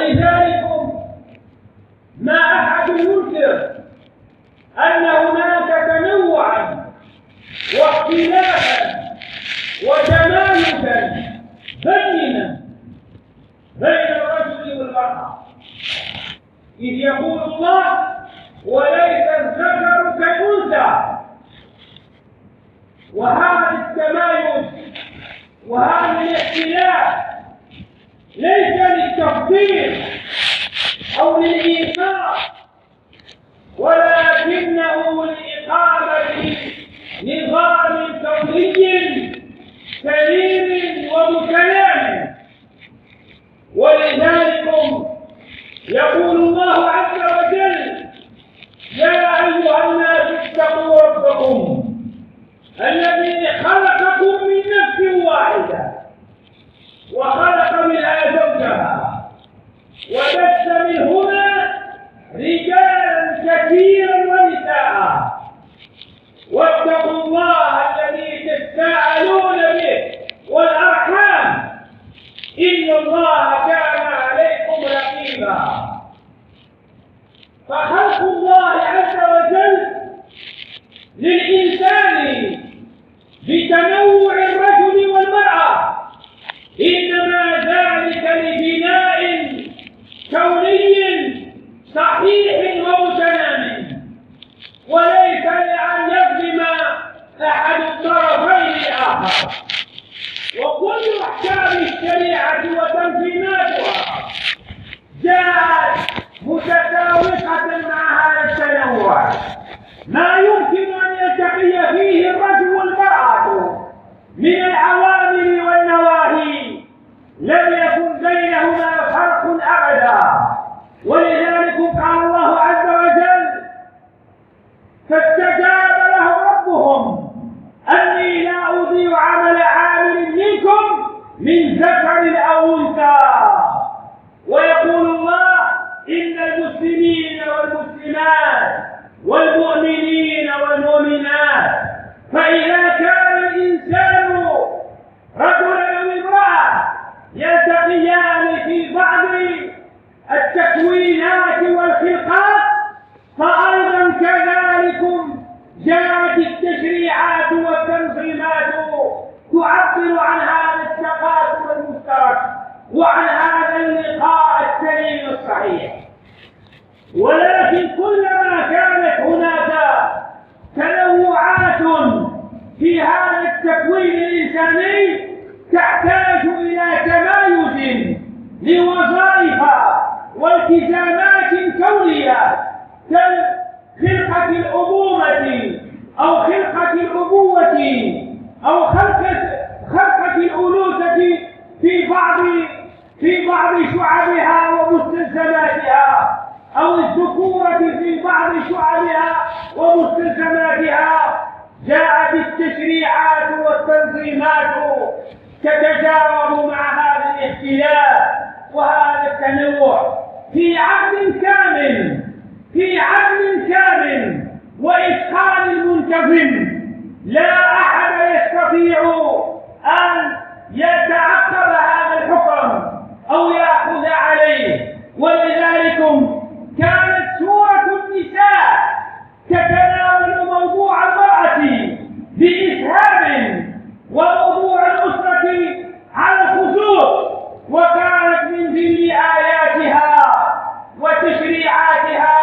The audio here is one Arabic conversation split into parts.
ولذلك ما أحد ينكر أن هناك تنوعا واختلافا وتمايزا بينا بين الرجل والمرأة، إذ يقول الله: وليس الذكر كالأنثى. وهذا التمايز وهذا الاختلاف ليس للتفضيل أو للإيثار، ولكنه لإقامة نظام كوني سليم ومتكامل. ولذلك يقول الله عز وجل: يا أيها الناس اتقوا ربكم الذي خلقكم من نفس واحدة وخلق منها زوجها وبث منهما رجالا كثيرا ونساء واتقوا الله الذي تساءلون به والأرحام إن الله كان عليكم رقيبا. فخلق الله عز وجل للإنسان بتنوع الرجل والمرأة إنما ذلك لبناء كوني صحيح ومتنامي، وليس لأن يظلم أحد الطرفين الآخر. وكل أحكام الشريعة وتنظيماتها جاءت متساوقة مع هذا التنوع، ما يمكن أن يلتقي فيه الرجل والمرأة من العوامل والنواهي لم يكن بينهما فرق أبدا. ولذلك قال الله عز وجل: فاستجاب له ربهم أني لا أضيع عمل عامل منكم من ذكر أو أنثى. ويقول الله: إن المسلمين والمسلمات والمؤمنين والمؤمنات فإذا كان الإنسان رجلا أو امرأة يلتقيان في بعض التكوينات والخلقات، فأيضا كذلك جاءت التشريعات والتنظيمات تعبر عن هذا التقاسم المشترك وعن هذا اللقاء السليم الصحيح. ولكن كلما كانت هناك تنوعات في هذا التكوين الإنساني تحتاج إلى تمايز لوظائف والتزامات كونية كخلقة الأمومة أو خلقة الأبوة أو خلقة الأنوثة في بعض شعبها ومستلزماتها، أو الذكورة في بعض شعبها ومستلزماتها. جاءت التشريعات والتنظيمات تتجاوب مع هذا الاختلاف وهذا التنوع في عقل كامل وإتقان منتظم. لا أحد يستطيع أن يتعقب هذا الحكم أو يأخذ عليه. ولذلك كانت سورة النساء تتناول موضوع المرأة بإسهاب وموضوع الأسرة على الخصوص، وكانت من ضمن آياتها وتشريعاتها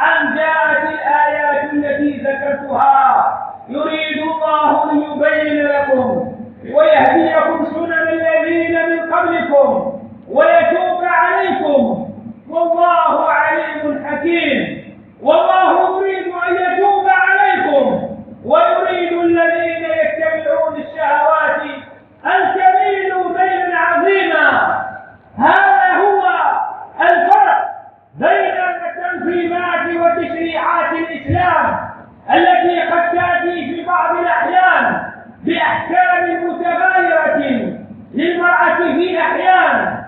أن جاءت الآيات التي ذكرتها: يريد الله أن يبين لكم ويهديكم سنن الذين من قبلكم ويتوب عليكم والله عليم حكيم. والله يريد أن يتوب عليكم ويريد الذين يتبعون الشهوات أن تميلوا ميلا عظيما. هذا هو الفرق بين التنظيمات وتشريعات الإسلام التي قد تأتي في بعض الأحيان بأحكام متغايرة للمرأة في أحيان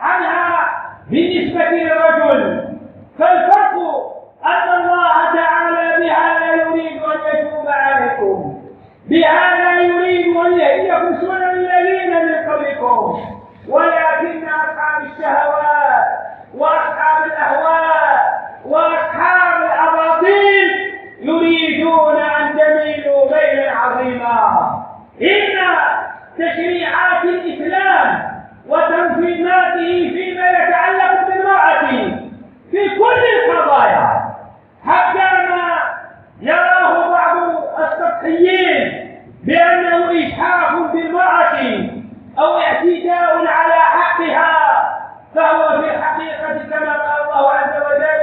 عنها بالنسبة للرجل. فالفرق أن الله تعالى بهذا يريد أن يتوب عليكم، بهذا يريد أن يهديكم سنن الذين من قبلكم، ولكن أصحاب الشهوات فهو في الحقيقة كما قال الله عز وجل: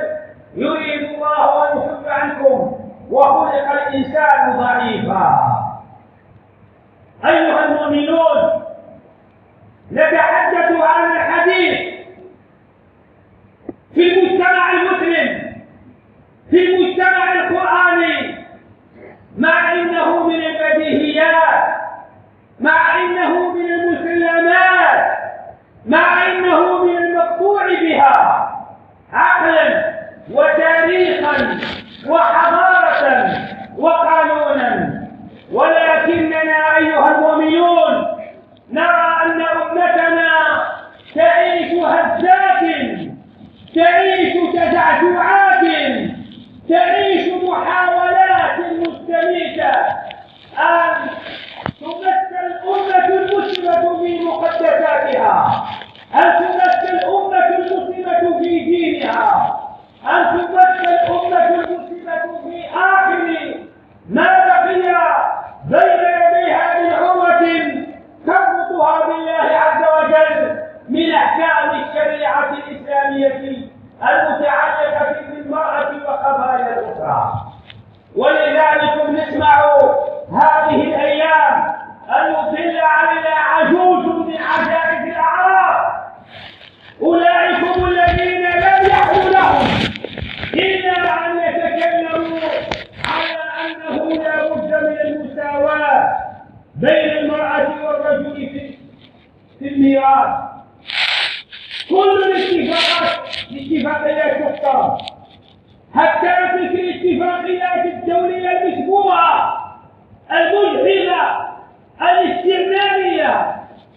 يريد الله أن يخف عنكم وخلق الإنسان ضعيفا. أيها المؤمنون، نتحدث عن الحديث في المجتمع المسلم، في المجتمع القرآني، مع إنه من البديهيات، مع إنه من المسلمات، مع إنه من المقطوع بها عقلا وتاريخا وحضارة وقانونا، ولكننا أيها المؤمنون نرى أن أمتنا تعيش هزات، تعيش تزعزعات، تعيش محاولات مستميتة أن تمثل الأمة المسلمة في مقدساتها، أن تمثل الأمة المسلمة في دينها، أن تمثل الأمة المسلمة في آخر ما بقي بين يديها من عروة تربطها بالله عز وجل من أحكام الشريعة الإسلامية المتعلقة بالمرأة وقضايا الأسرة. ولذلك نسمع هذه الأيام أن يطل علينا عجوز من عجائز الأعراب، أولئكم الذين لم يحل لهم إلا أن يتكلموا على أنه لا بد من المساواة بين المرأة والرجل في الميراث. كل الاتفاقيات تختار، حتى تلك الاتفاقيات الدولية المشبوهة المجحفة الاستعمارية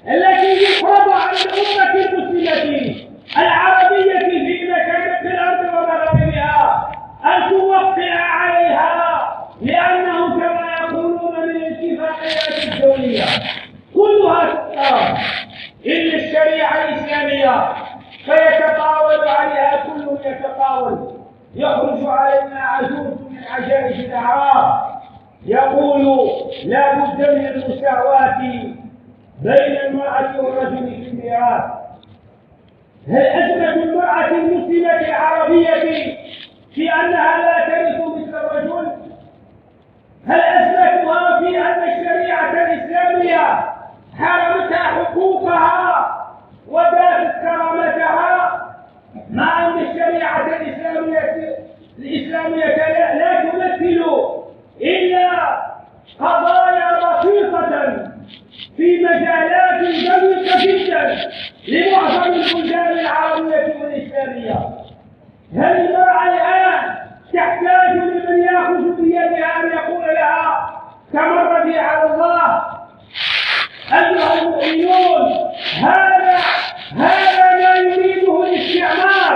التي يفرض على الأمة المسلمة العربية في مشارق الأرض ومغاربها أن توقع عليها، لأنهم كما يقولون من الاتفاقيات الدولية كلها تختار إلا الشريعة الإسلامية، فيتطاول عليها كل يتطاول. يخرج علينا عجوز من عجائز الأعراب يقول لا بد من المساواة بين المرأة والرجل في الميراث. هل أثبت المرأة المسلمة العربية في أنها لا ترث مثل الرجل؟ هل أثبتها في أن الشريعة الإسلامية حرمتها حقوقها وداست كرامتها، مع أن الشريعة الإسلامية لا تمثل إلا قضايا بسيطة في مجالات دقيقة جدا لمعظم البلدان العربية والإسلامية؟ هل المرأة الآن تحتاج لمن يأخذ بيدها أن يقول لها تمردي على الله؟ أيها المؤمنون، هذا ما يريده الاستعمار.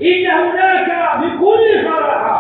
إن هناك بكل صراحة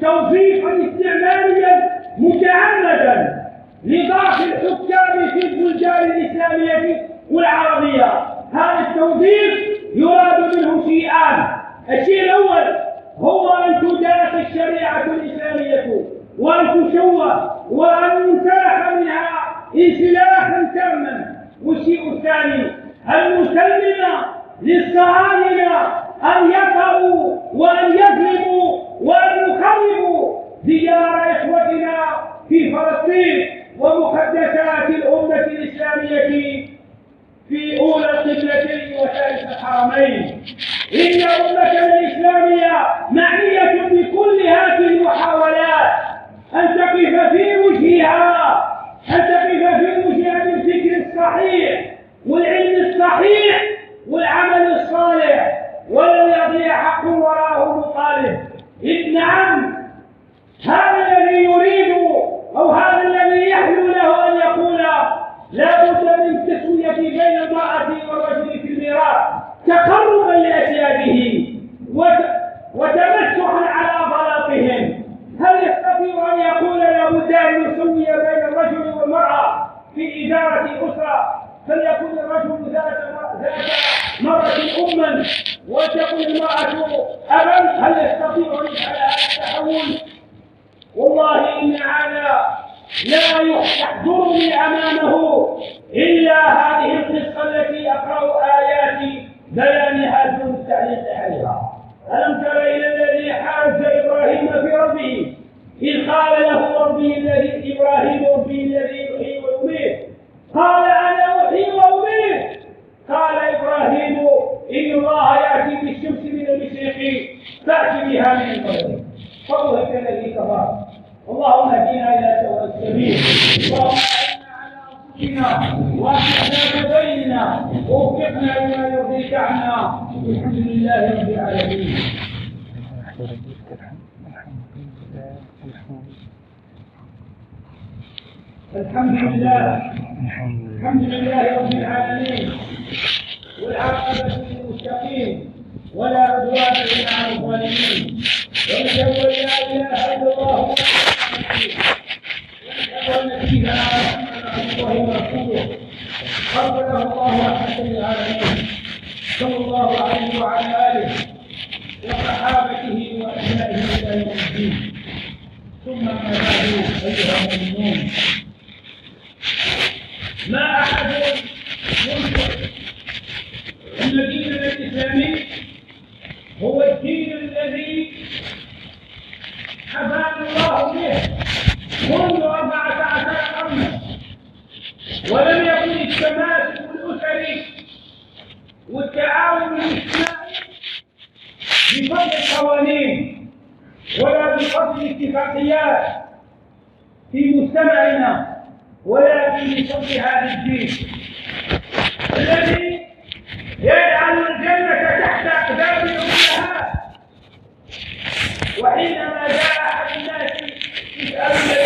توظيفا استعماريا متعمدا لضعف الحكام في البلدان الإسلامية والعربية. هذا التوظيف يراد منه شيئان: الشيء الأول هو أن تداس الشريعة الإسلامية وأن تشوه وأن ينسلخ منها انسلاخا تاما. والشيء الثاني أن نسلم للصهاينة أن يطغوا وأن يظلموا وأن يخربوا ديار إخوتنا في فلسطين ومقدسات الأمة الإسلامية في أولى القبلتين وثالث الحرمين. إن أمتنا الإسلامية معنية بكل هذه المحاولات أن تقف في وجهها، أن تقف في وجهها بالفكر الصحيح والعلم الصحيح والعمل الصالح، ولا يضيع حق وراءه مطالب. نعم، هذا الذي يريد أو هذا الذي يحلو له أن يقول لا بد من التسوية بين المرأة والرجل في الميراث تقربا لأسياده وتمسحا على بلاطهم. هل يستطيع أن يقول لا بد أن يسوي بين الرجل والمرأة في إدارة أسرة، فليكن الرجل ذات مرة أما وتكون المرأة أبا؟ هل يستطيع أن يفعل هذا التحول؟ والله إن هذا لا يحضرني أمامه إلا هذه القصة التي أقرأ آيات بيانها دون التعليق عليها. ألم تر إلى الذي حاج إبراهيم في ربه إذ قال له ربي الذي إبراهيم ربي الذي يحيي ويميت قال أنا أحيي وأميت. قال إبراهيم إن الله يأتي بالشمس من المشرق فأت بها من المغرب فبهت الذي كفر. اللهم اهدنا إلى سواء السبيل. اللهم أعنا على أنفسنا وأصلح بيننا ووفقنا لما يرضيك عنا. الحمد لله رب العالمين. الحمد لله رب العالمين والعاقبة للمتقين ولا عدوان إلا على الظالمين. ونشهد أن لا إله إلا الله ونشهد أن سيدنا محمدا عبد الله ورسوله أرسله الله رحمة للعالمين صلى الله عليه وعلى آله وصحابته وأبنائه إلى يوم الدين. ثم ما بعد أيها المؤمنون، ما أحد ينكر أن الدين الإسلامي هو الدين الذي حفانا الله به منذ 14 قرنا، ولم يكن التماسك الأسري والتعاون الاجتماعي بفضل القوانين ولا بفضل الاتفاقيات في مجتمعنا، ولكن بفضل هذا الدين الذي يجعل الجنة تحت أقدام الأمهات. وحينما جاء أحد الناس يسأل النبي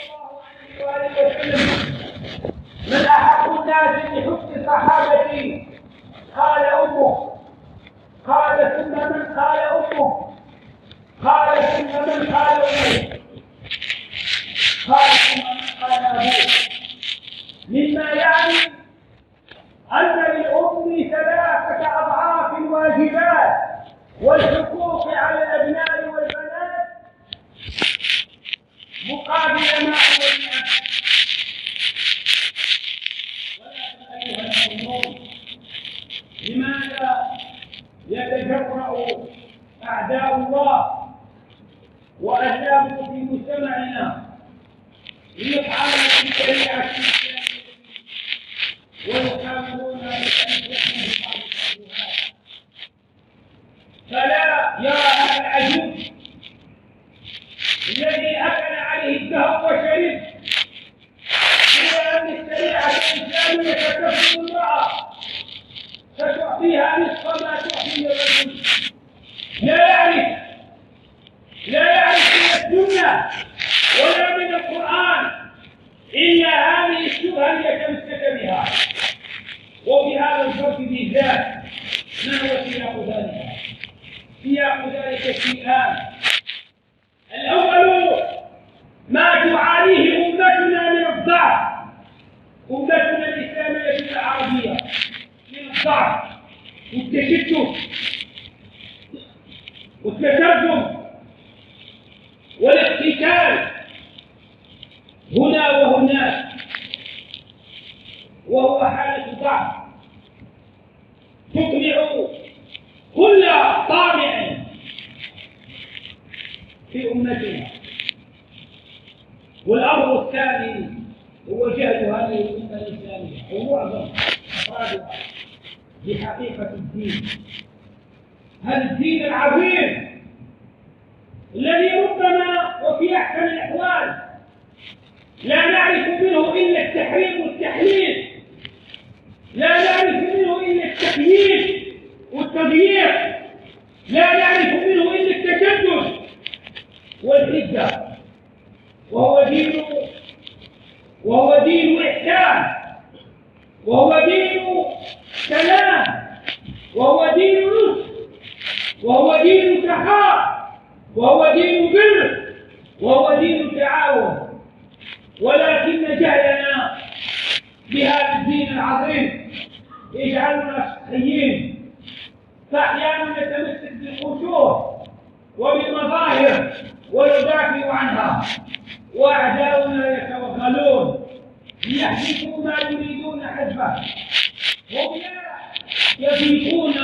صلى الله عليه وسلم من أحق الناس بحسن صحابتي؟ قال أمك. قال ثم من؟ قال أمك. قال ثم من؟ قال أمك. قال ثم من؟ قال أبوك. مما يعني أن للأم 3 أضعاف الواجبات والحقوق على الأبناء والبنات مقابل ما هو الناس. ولكن أيها المؤمنون، لماذا يتجرأ أعداء الله وأجابوا في مجتمعنا ليطعنوا في شريعة الإسلام ويحاولون أن يحكموا بعض الشبهات؟ فلا يرى هذا العجوز الذي أكل عليه الدهر وشرب إلى أن الشريعة الإسلامية تكفل المرأة فتعطيها نصف ما تعطي للرجل. لا يعرف من السنة ولا من القرآن إلا هذه الشبهة يتمسك بها. وفي هذا الفرق بالذات ما هو سياق ذلك؟ سياق ذلك شيئان. الأول ما تعانيه أمتنا من الضعف، أمتنا الإسلامية العربية من الضعف والتشتت والتشرذم والاقتتال هنا وهناك، وهو حالة ضعف تقنع كل طامع في أمتنا. والأمر الثاني هو جهل هذه الأمة الإسلامية ومعظم أفرادها بحقيقة الدين، هذا الدين العظيم الذي ربما وفي أحسن الأحوال لا نعرف منه إلا التحريم والتحليل، لا نعرف منه إلا التقييد والتضييق، لا نعرف منه إلا التشدد والحدة. وهو دين إحسان، وهو دين سلام، وهو دين نصر، وهو دين سخاء، وهو دين بر، وهو دين تعاون. ولكن جهلنا بهذا الدين العظيم يجعلنا سطحيين، فأحيانا نتمسك بالقشور وبالمظاهر وندافع عنها، وأعداؤنا يتوغلون ليحدثوا ما يريدون حذفه. هم يضيقون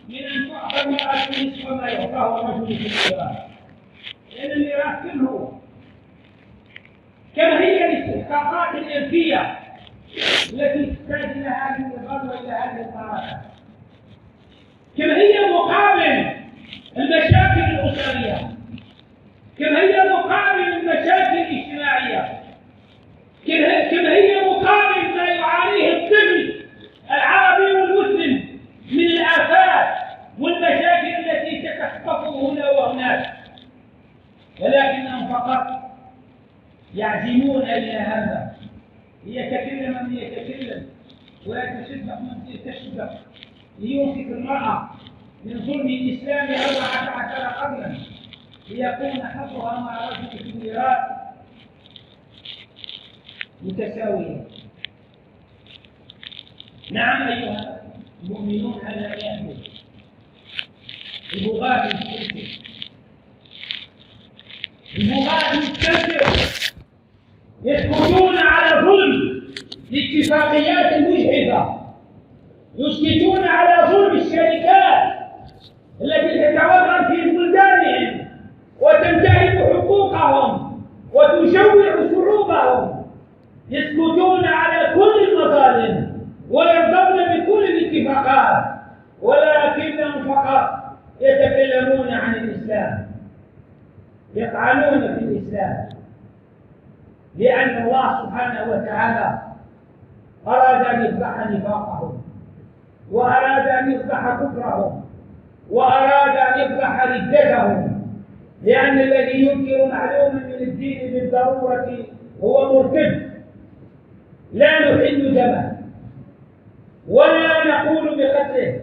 من أن تعطى المرأة نصف ما يعطاه الرجل في الميراث، لأن الميراث كله كما هي الاستحقاقات الإرثية التي تحتاج إلى هذه النظام وإلى هذه المعركة، كما هي مقابل المشاكل الأسرية، كما هي مقابل المشاكل الاجتماعية، كما هي مقابل ما يعانيه الطفل العربي والمسلم من الآفات والمشاكل التي تتخطفه هنا وهناك، ولكنهم فقط يعزمون إلى هذا. ليتكلم من يتكلم ويتشدق من يتشدق، ليمسك المرأة من ظلم الإسلام 14 قرنا ليكون حظها مع رجل في الميراث متساويا. نعم أيها المؤمنون، هذا يأكل البغاة المستنكر، البغاة المستنكر يسكتون على ظلم الاتفاقيات المجحفة، يسكتون على ظلم الشركات التي تتوغل في بلدانهم وتنتهك حقوقهم وتجوع شعوبهم، يسكتون على كل المظالم ويرضون بكل الاتفاقات، ولكنهم فقط يتكلمون عن الإسلام، يطعنون في الإسلام، لأن الله سبحانه وتعالى أراد أن يفضح نفاقهم، وأراد أن يفضح كفرهم، وأراد أن يفضح ردتهم، لأن الذي ينكر معلوما من الدين بالضرورة هو مرتد، لا نحل دمه ولا نقول بقتله،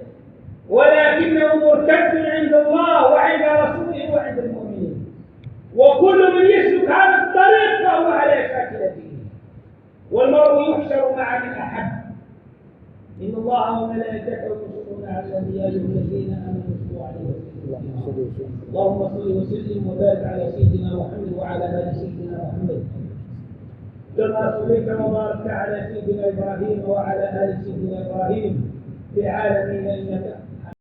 ولكنه مرتد عند الله وعند رسوله وعند المؤمنين، وكل من يسلك هذا الطريق فهو على شاكلته، والمرء يحشر مع من أحب. إن الله وملائكته يصلون على النبي يا أيها الذين آمنوا صلوا عليه وسلموا. اللهم صل وسلم وبارك على سيدنا محمد وعلى آل سيدنا محمد، كما صليت وباركت على سيدنا إبراهيم وعلى آل سيدنا إبراهيم في العالمين إنك